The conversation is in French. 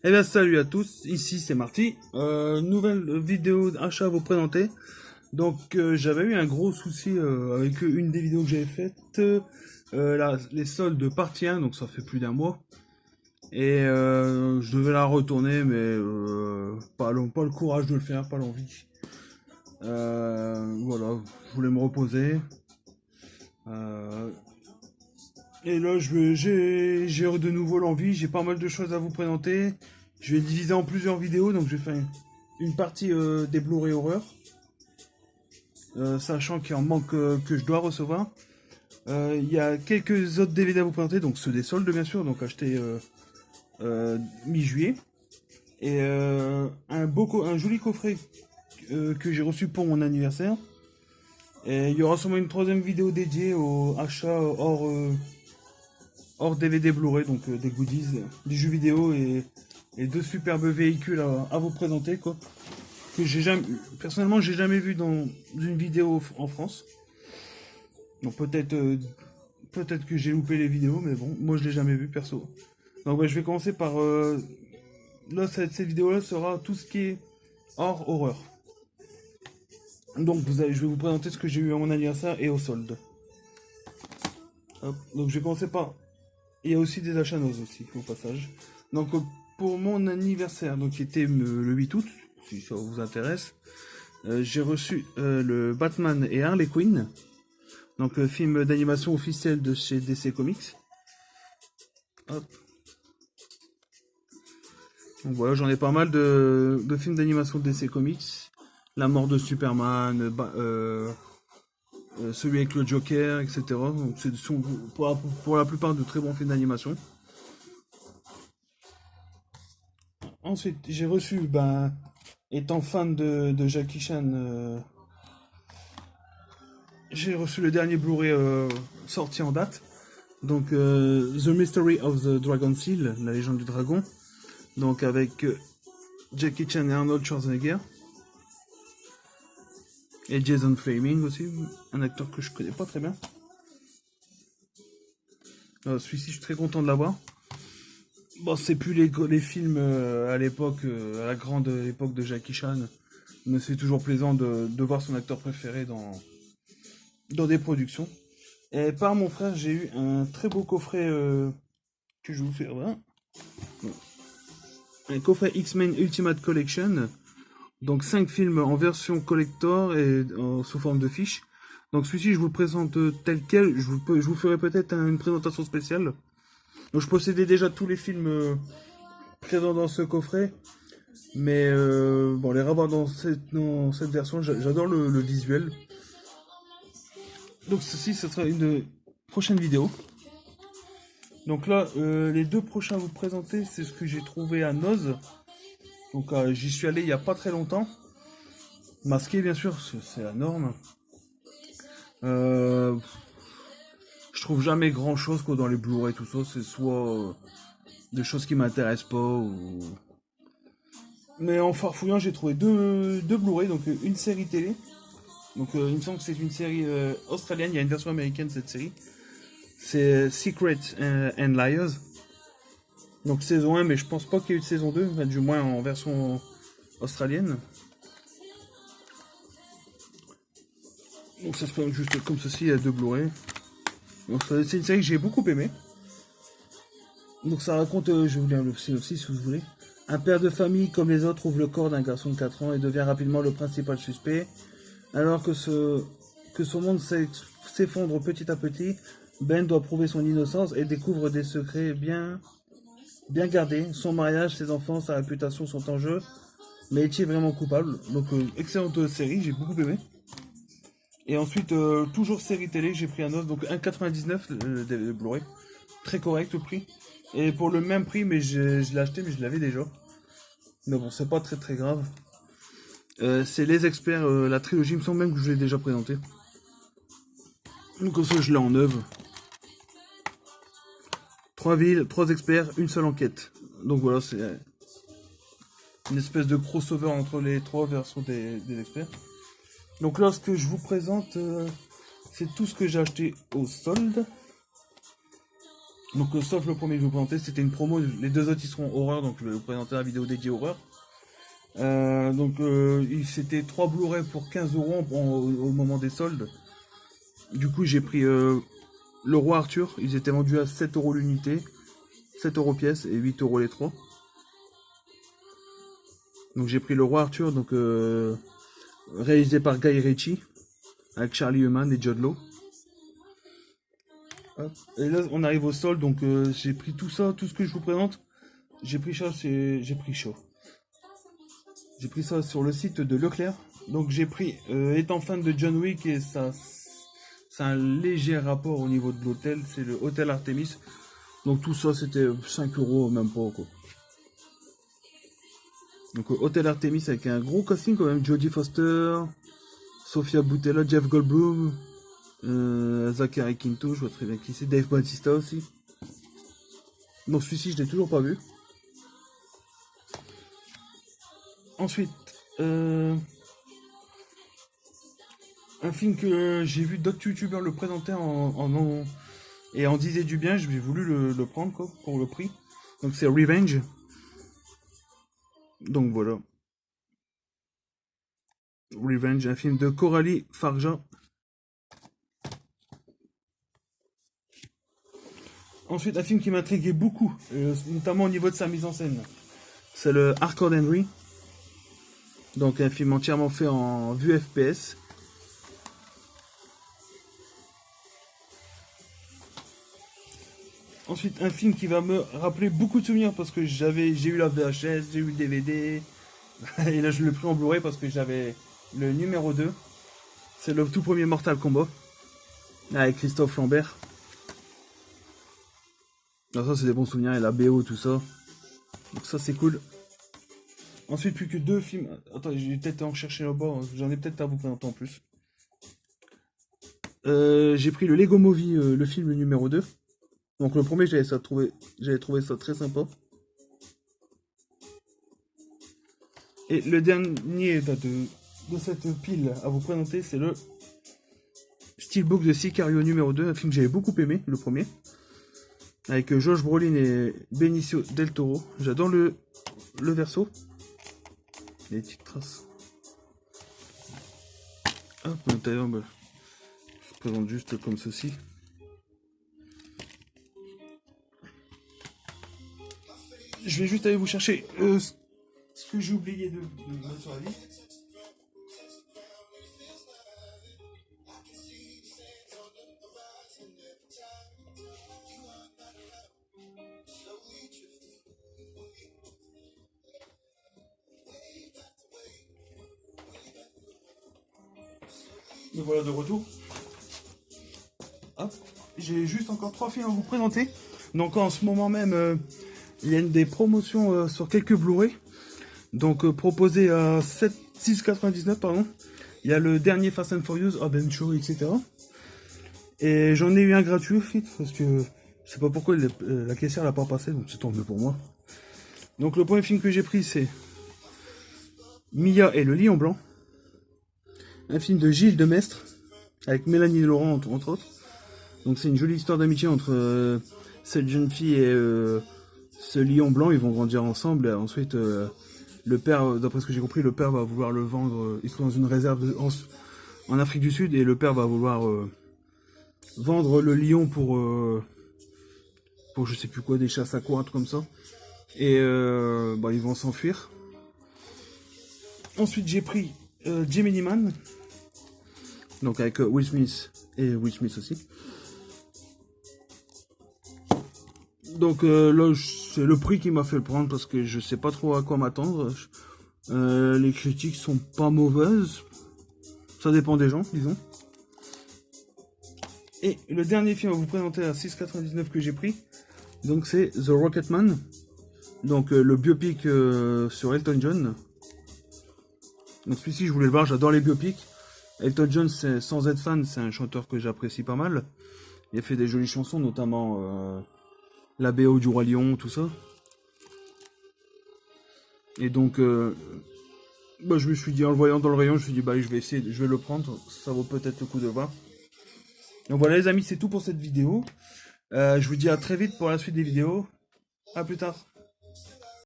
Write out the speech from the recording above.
Eh bien salut à tous, ici c'est Marty, nouvelle vidéo d'achat à vous présenter. Donc j'avais eu un gros souci avec une des vidéos que j'avais faites, les soldes partie 1, donc ça fait plus d'un mois. Et je devais la retourner mais pas le courage de le faire, pas l'envie. Voilà, je voulais me reposer. Euh, et là j'ai de nouveau l'envie, j'ai pas mal de choses à vous présenter. Je vais diviser en plusieurs vidéos, donc je vais faire une partie des Blu-ray horreur, sachant qu'il en manque que je dois recevoir. Il y a quelques autres DVD à vous présenter, donc ceux des soldes bien sûr, donc achetés mi-juillet. Et un joli coffret que j'ai reçu pour mon anniversaire. Et il y aura sûrement une troisième vidéo dédiée au achat hors DVD Blu-ray, donc des goodies, des jeux vidéo et deux superbes véhicules à vous présenter, quoi. Que personnellement, j'ai jamais vu dans une vidéo en France. Donc peut-être que j'ai loupé les vidéos, mais bon, moi je l'ai jamais vu perso. Donc ouais, je vais commencer par là, cette vidéo-là sera tout ce qui est hors horreur. Donc je vais vous présenter ce que j'ai eu à mon anniversaire et au solde. Hop. Donc je vais commencer par. Il y a aussi des achats nose aussi au passage. Donc pour mon anniversaire, donc qui était le 8 août, si ça vous intéresse, j'ai reçu le Batman et Harley Quinn, donc film d'animation officiel de chez DC Comics. Hop. Donc voilà, j'en ai pas mal de films d'animation de DC Comics. La mort de Superman, celui avec le Joker, etc. Donc sont pour la plupart de très bons films d'animation. Ensuite, j'ai reçu, étant fan de Jackie Chan, j'ai reçu le dernier Blu-ray sorti en date. Donc, The Mystery of the Dragon Seal, la légende du dragon. Donc, avec Jackie Chan et Arnold Schwarzenegger. Et Jason Fleming aussi, un acteur que je connais pas très bien. Celui-ci, je suis très content de l'avoir. Bon, c'est plus les films à l'époque, à la grande époque de Jackie Chan. Mais c'est toujours plaisant de voir son acteur préféré dans des productions. Et par mon frère, j'ai eu un très beau coffret que je vais vous faire. Voilà. Un coffret X-Men Ultimate Collection. Donc 5 films en version collector et sous forme de fiches. Donc celui-ci, je vous le présente tel quel. Je vous ferai peut-être une présentation spéciale. Donc je possédais déjà tous les films présents dans ce coffret. Mais bon, les revoir dans cette version, j'adore le visuel. Donc ceci, ce sera une prochaine vidéo. Donc là, les deux prochains à vous présenter, c'est ce que j'ai trouvé à Noz. Donc j'y suis allé il n'y a pas très longtemps. Masqué bien sûr, c'est la norme. Je trouve jamais grand chose dans les Blu-ray tout ça. C'est soit des choses qui m'intéressent pas ou. Mais en farfouillant, j'ai trouvé deux Blu-ray, donc une série télé. Donc il me semble que c'est une série australienne, il y a une version américaine de cette série. C'est Secret and Liars. Donc saison 1, mais je pense pas qu'il y ait eu de saison 2, enfin, du moins en version australienne. Donc ça se présente juste comme ceci, il y a deux Blu-ray. Donc c'est une série que j'ai beaucoup aimée. Donc ça raconte, je vais vous lire le synopsis si vous voulez. Un père de famille comme les autres trouve le corps d'un garçon de 4 ans et devient rapidement le principal suspect. Alors que son monde s'effondre petit à petit, Ben doit prouver son innocence et découvre des secrets bien gardés. Son mariage, ses enfants, sa réputation sont en jeu. Mais est-il vraiment coupable? Donc excellente série, j'ai beaucoup aimé. Et ensuite, toujours série télé, j'ai pris un os, donc 1,99 le Blu-ray. Très correct le prix. Et pour le même prix, mais je l'ai acheté, mais je l'avais déjà. Mais bon, c'est pas très très grave. C'est Les Experts, la trilogie, il me semble même que je l'ai déjà présenté. Donc comme ça, je l'ai en œuvre. 3 villes, 3 experts, une seule enquête. Donc voilà, c'est une espèce de crossover entre les 3 versions des experts. Donc là, ce que je vous présente, c'est tout ce que j'ai acheté au solde. Donc sauf le premier que je vais vous présenter, c'était une promo, les deux autres ils seront horreur, donc je vais vous présenter la vidéo dédiée horreur. C'était 3 Blu-ray pour 15 € au moment des soldes. Du coup j'ai pris le Roi Arthur, ils étaient vendus à 7 € l'unité, 7 € pièce et 8 € les 3. Donc j'ai pris le Roi Arthur, donc réalisé par Guy Ritchie, avec Charlie Hunnam et Jude Law. Hop. Et là on arrive au sol, donc j'ai pris tout ça, tout ce que je vous présente. J'ai pris ça sur le site de Leclerc. Donc j'ai pris, étant fan de John Wick, et ça, c'est un léger rapport au niveau de l'hôtel, c'est le Hôtel Artemis. Donc tout ça c'était 5 €, même pas quoi. Donc Hôtel Artemis avec un gros casting quand même, Jodie Foster, Sofia Boutella, Jeff Goldblum, Zachary Quinto, je vois très bien qui c'est, Dave Bautista aussi. Donc celui-ci je l'ai toujours pas vu. Ensuite, un film que j'ai vu d'autres youtubeurs le présenter et en disaient du bien, j'ai voulu le prendre quoi, pour le prix. Donc c'est Revenge. Donc voilà. Revenge, un film de Coralie Farja. Ensuite, un film qui m'intriguait beaucoup, notamment au niveau de sa mise en scène. C'est le Hardcore Henry. Donc un film entièrement fait en vue FPS. Ensuite, un film qui va me rappeler beaucoup de souvenirs parce que j'ai eu la VHS, j'ai eu le DVD. Et là, je l'ai pris en Blu-ray parce que j'avais le numéro 2. C'est le tout premier Mortal Kombat. Avec Christophe Lambert. Alors ça, c'est des bons souvenirs. Et la BO, tout ça. Donc ça, c'est cool. Ensuite, plus que 2 films. Attends, j'ai peut-être en chercher là-bas. J'en ai peut-être à vous présenter en plus. J'ai pris le Lego Movie, le film numéro 2. Donc le premier, j'avais trouvé ça très sympa. Et le dernier de cette pile à vous présenter, c'est le Steelbook de Sicario numéro 2, un film que j'avais beaucoup aimé, le premier. Avec Josh Brolin et Benicio del Toro. J'adore le verso. Les petites traces. Hop, à l'intérieur, je vous présente juste comme ceci. Je vais juste aller vous chercher ce que j'ai oublié de mettre sur la liste. Me voilà de retour. Hop. J'ai juste encore 3 films à vous présenter. Donc en ce moment même, il y a des promotions sur quelques Blu-ray. Donc proposé à 6,99 pardon. Il y a le dernier Fast and Furious, Urban Show, etc. Et j'en ai eu un gratuit au fait, parce que je sais pas pourquoi la caissière l'a pas passé, donc c'est tant mieux pour moi. Donc le premier film que j'ai pris, c'est Mia et le Lion Blanc. Un film de Gilles Demestre, avec Mélanie Laurent entre autres. Donc c'est une jolie histoire d'amitié entre cette jeune fille et ce lion blanc. Ils vont grandir ensemble et ensuite le père, d'après ce que j'ai compris, le père va vouloir le vendre. Ils sont dans une réserve en Afrique du Sud et le père va vouloir vendre le lion pour je sais plus quoi, des chasses à quoi, un truc comme ça. Et ils vont s'enfuir. Ensuite j'ai pris Gemini Man. Donc avec Will Smith et Will Smith aussi. Donc là, c'est le prix qui m'a fait le prendre parce que je sais pas trop à quoi m'attendre. Les critiques sont pas mauvaises. Ça dépend des gens, disons. Et le dernier film à vous présenter à 6,99 que j'ai pris, donc c'est The Rocketman. Donc le biopic sur Elton John. Donc celui-ci, je voulais le voir, j'adore les biopics. Elton John, sans être fan, c'est un chanteur que j'apprécie pas mal. Il a fait des jolies chansons, notamment la BO du Roi Lion, tout ça. Et donc, je me suis dit, en le voyant dans le rayon, je me suis dit, je vais essayer, je vais le prendre, ça vaut peut-être le coup de voir. Donc voilà les amis, c'est tout pour cette vidéo. Je vous dis à très vite pour la suite des vidéos. À plus tard.